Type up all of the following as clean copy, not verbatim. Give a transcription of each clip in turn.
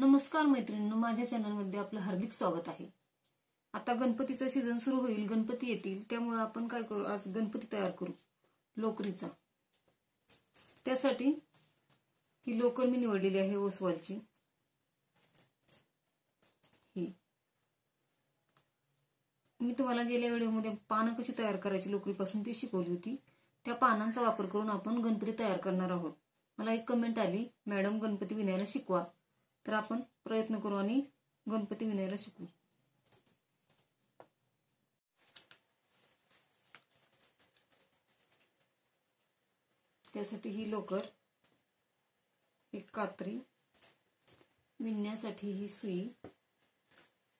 नमस्कार मैत्रिणींनो, माझ्या चॅनलमध्ये आपलं हार्दिक स्वागत आहे। आता गणपतीचं सीझन सुरू होईल, गणपती येतील, त्यामुळे आपण काय करू, आज गणपती तयार करू लोकरीचा। त्यासाठी ही लोकर मी निवडलेली आहे ओसवालची। ही मी तुम्हाला गेल्या व्हिडिओमध्ये पानं कशी तयार करायची लोकरीपासून ती शिकवली होती। त्या पानांचा वापर करून आपण गणपती तयार करणार आहोत। मला एक कमेंट आली, मॅडम गणपती विणायला शिकवा। तर आपण प्रयत्न करू आणि गणपती विणायला शिकू। त्यासाठी ही लोकर, एक कात्री, विणण्यासाठी ही सुई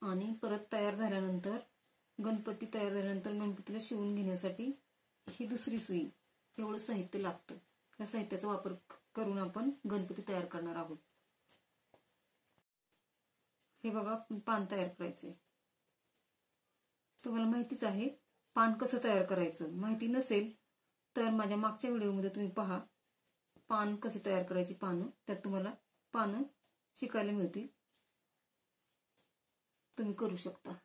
आणि परत तयार झाल्यानंतर गणपतीला शिवून घेण्यासाठी ही दुसरी सुई, एवढं साहित्य लागतं। या साहित्याचा वापर करून आपण गणपती तयार करणार आहोत। हे बघा, पान तयार करायचे। तुम्हाला माहितीच आहे पान कसं तयार करायचं। माहिती नसेल तर माझ्या मागच्या व्हिडिओमध्ये तुम्ही पहा, पान कसे तयार करायची पानं, त्यात तुम्हाला पानं शिकायला मिळतील, तुम्ही करू शकता।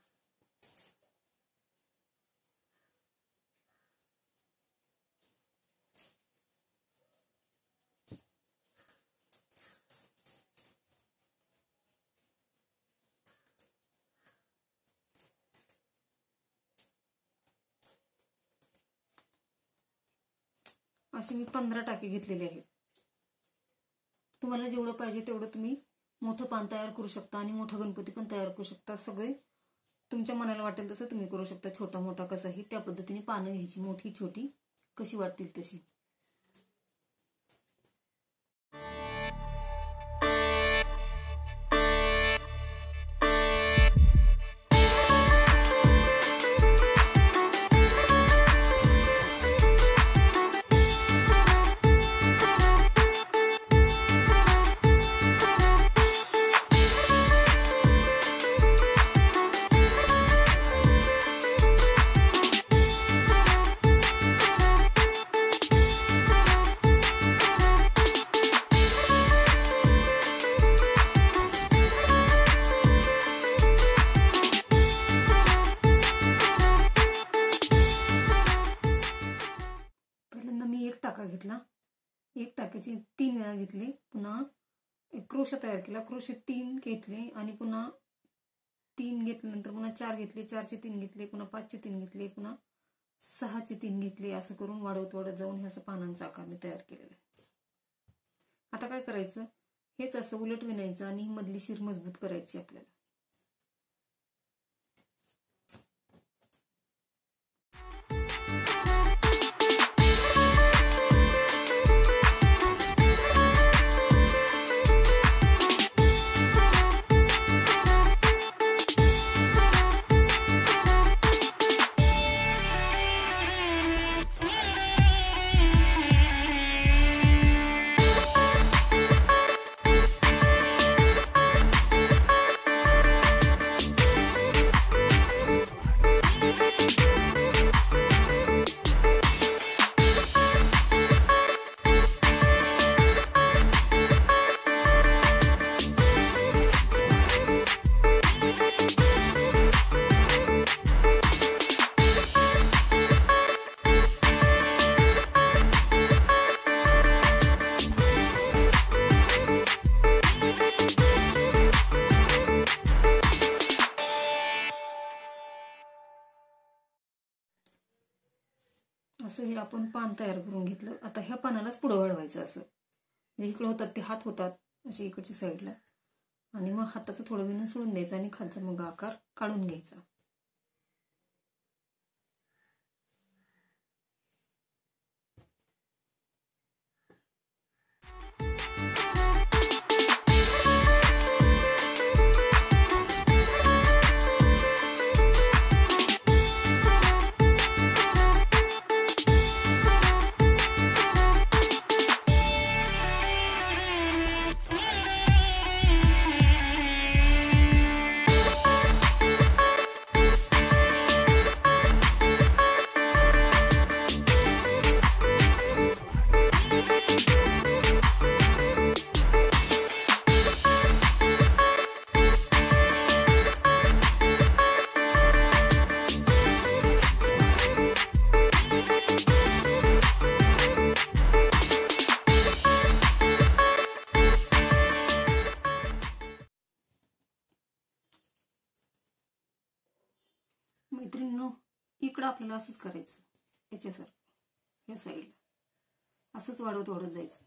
असे मी 15 टाके घेतलेले आहेत। तुम्हाला जेवढं पाहिजे तेवढं तुम्ही मोठं पान तयार करू शकता आणि मोठा गणपती पण तयार करू शकता। सगळे तुमच्या मनाला वाटेल तसं तुम्ही करू शकता। छोटा मोठा कसाही त्या पद्धतीने पानं घ्यायची, मोठी छोटी कशी वाटतील तशी। टाका घेतला, एक टाक्याची 3 वेळा घेतले, पुन्हा एक क्रोशा तयार केला, क्रोशे 3 घेतले आणि पुन्हा 3 घेतल्यानंतर पुन्हा 4 घेतले, 4चे 3 घेतले, पुन्हा 5चे 3 घेतले, पुन्हा 6चे 3 घेतले। असं करून वाढवत जाऊन हे असं पानांचा आकार मी तयार केलेला आहे। आता काय करायचं, हेच असं उलट विणायचं आणि मधली शिर मजबूत करायची आपल्याला। असं हे आपण पान तयार करून घेतलं। आता ह्या पानालाच पुढे वाढवायचं। असं म्हणजे इकडे होतात ते हात होतात असे इकडच्या साईडला, आणि मग हाताचं थोडं विणून सोडून द्यायचं आणि खालचा मग आकार काढून घ्यायचा। मैत्रिणींनो, इकडं आपल्याला असंच करायचं, याच्यासारखं या साईडला असंच वाढवत वाढत जायचं.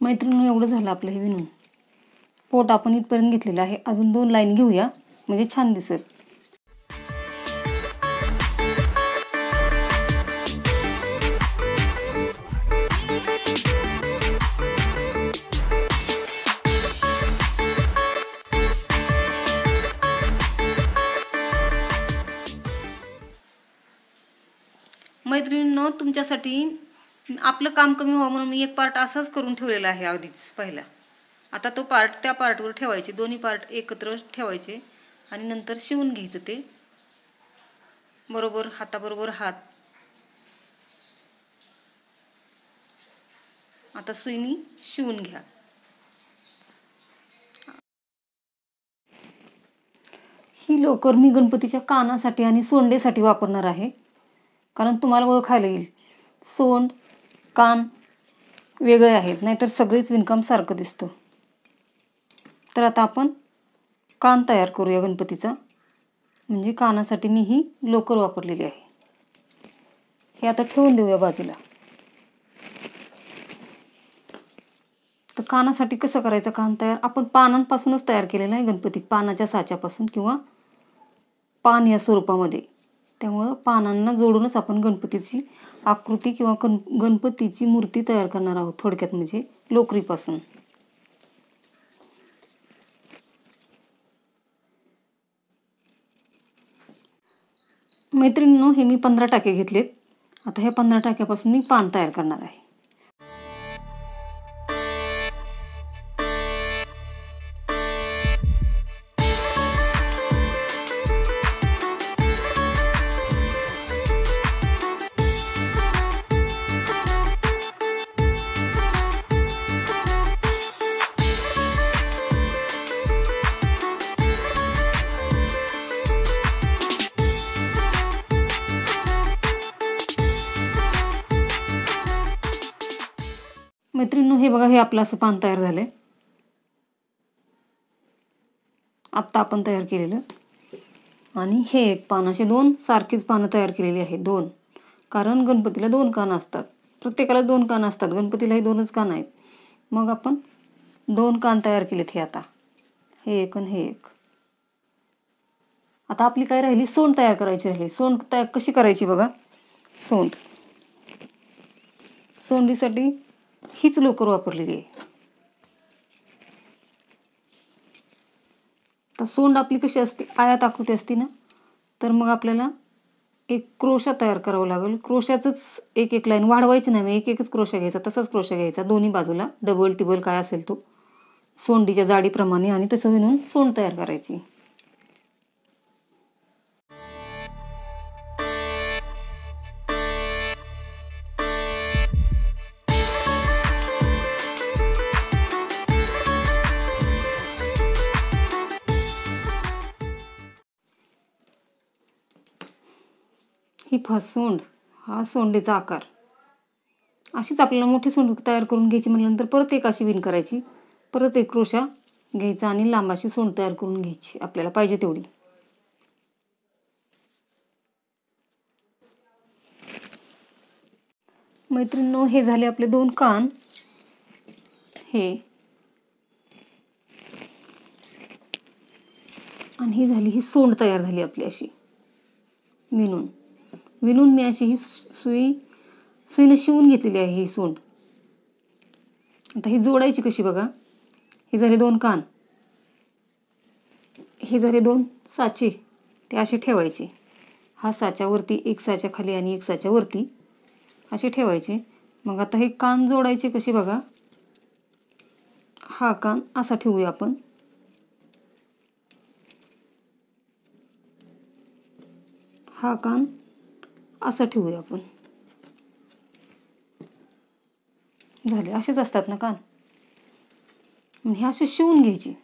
मैत्रिणी, एवढं झालं आपलं हे विणून. पोट आपण इथपर्यंत घेतलेलं आहे. अजून 2 लाईन घेऊया म्हणजे छान दिसेल. मैत्रिणींनो, तुमच्यासाठी आपलं काम कमी व्हावं म्हणून मी एक पार्ट असाच करून ठेवलेला आहे आधीच पहिला. आता तो पार्ट त्या पार्टवर ठेवायचे, दोन्ही पार्ट एकत्र ठेवायचे आणि नंतर शिवून घ्यायचं ते बरोबर हाताबरोबर हात. आता सुईनी शिवून घ्या. ही लोकर मी गणपतीच्या कानासाठी आणि सोंडेसाठी वापरणार आहे, कारण तुम्हाला ओळखायला येईल. सोंड कान वेगळे आहेत, नाहीतर सगळेच विणकाम सारखं दिसतं. तर आता आपण कान तयार करूया गणपतीचा. म्हणजे कानासाठी मी ही लोकर वापरलेली आहे. हे आता ठेवून देऊया बाजूला. तर कानासाठी कसं करायचं कान तयार? आपण पानांपासूनच तयार केलेलं आहे गणपती, पानाच्या साच्यापासून किंवा पान या स्वरूपामध्ये. त्यामुळं पानांना जोडूनच आपण गणपतीची आकृती किंवा गणपतीची मूर्ती तयार करणार आहोत, थोडक्यात म्हणजे लोकरीपासून. मैत्रिणींनो, हे मी 15 टाके घेतलेत. आता ह्या 15 टाक्यापासून मी पान तयार करणार आहे. मैत्रिणींनो, हे बघा, हे आपलं असं पान तयार झालंय. आत्ता आपण तयार केलेलं. आणि हे एक पान, असे 2 सारखीच पानं तयार केलेली आहेत. 2, कारण गणपतीला 2 कान असतात. प्रत्येकाला 2 कान असतात. गणपतीलाही 2च कान आहेत. मग आपण 2 कान तयार केलेत. हे आता हे एक आणि हे एक. आता आपली काय राहिली, सोंड तयार करायची राहिली. सोंड तयार कशी करायची बघा. सोंडीसाठी हीच लोकर वापरलेली आहे. तर सोंड आपली कशी असते, आयात आकृती असते ना, तर मग आपल्याला एक क्रोशा तयार करावं लागेल. क्रोशाचंच एक एक लाईन वाढवायची नाही, एक एकच क्रोशा घ्यायचा, तसाच क्रोशा घ्यायचा दोन्ही बाजूला, डबल टिबल काय असेल तो सोंडीच्या जाडीप्रमाणे, आणि तसं विणून सोंड तयार करायची. ही सोंड, हा सोंडीचा आकार. अशीच आपल्याला मोठी सोंड तयार करून घ्यायची. म्हटल्यानंतर परत एक अशी विण करायची, परत एक क्रोशा घ्यायचा आणि लांब अशी सोंड तयार करून घ्यायची आपल्याला पाहिजे तेवढी. मैत्रिणींनो, हे झाले आपले 2 कान. हे आणि ही झाली, ही सोंड तयार झाली आपली अशी विणून मी अशी ही सुईने शिवून घेतलेली आहे ही सोंड. आता ही जोडायची कशी बघा. हे झाले 2 कान, हे झाले 2 साचे, ते असे ठेवायचे. हा साच्यावरती, एक साच्या खाली आणि एक साच्या वरती असे ठेवायचे. मग आता हे कान जोडायचे कसे बघा. हा कान असा ठेवूया आपण, हा कान असा ठेवूया आपण. झाले, असेच असतात ना कान. हे असे शिवून घ्यायचे.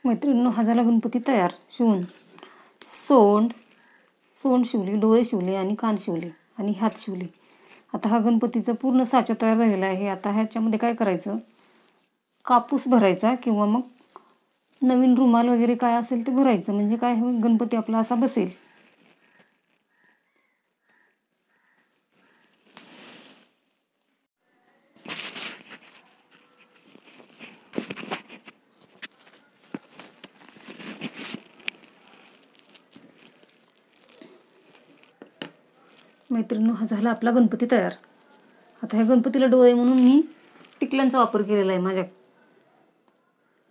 मैत्रिणींनो, हा झाला गणपती तयार शिवून. सोंड शिवली, डोळे शिवले आणि कान शिवले आणि हात शिवले. आता हा गणपतीचा पूर्ण साचा तयार झालेला आहे. आता ह्याच्यामध्ये काय करायचं, कापूस भरायचा किंवा मग नवीन रुमाल वगैरे काय असेल ते भरायचं, म्हणजे काय गणपती आपला असा बसेल. मैत्रिणींनो, हा झाला आपला गणपती तयार. आता ह्या गणपतीला डोळे म्हणून मी टिकल्यांचा वापर केलेला आहे माझ्या.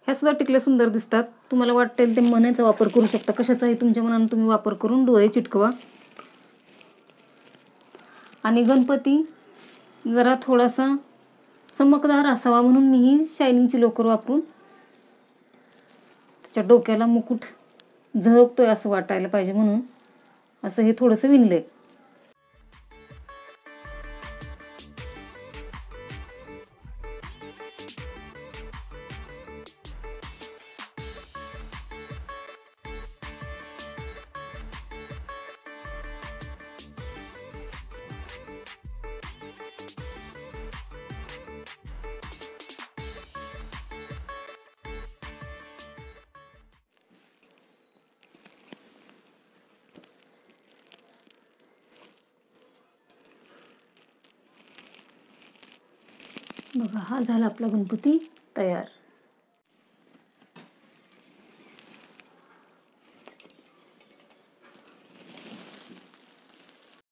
ह्या सुद्धा टिकल्या सुंदर दिसतात. तुम्हाला वाटेल ते मण्याचा वापर करू शकता, कशाचाही तुमच्या मनाने तुम्ही वापर करून डोळे चिटकवा. आणि गणपती जरा थोडासा चमकदार असावा म्हणून मी ही शायनिंगची लोकर वापरून त्याच्या डोक्याला मुकुट झळकतोय असं वाटायला पाहिजे म्हणून असं हे थोडंसं विणलंय. बघा, हा झाला आपला गणपती तयार.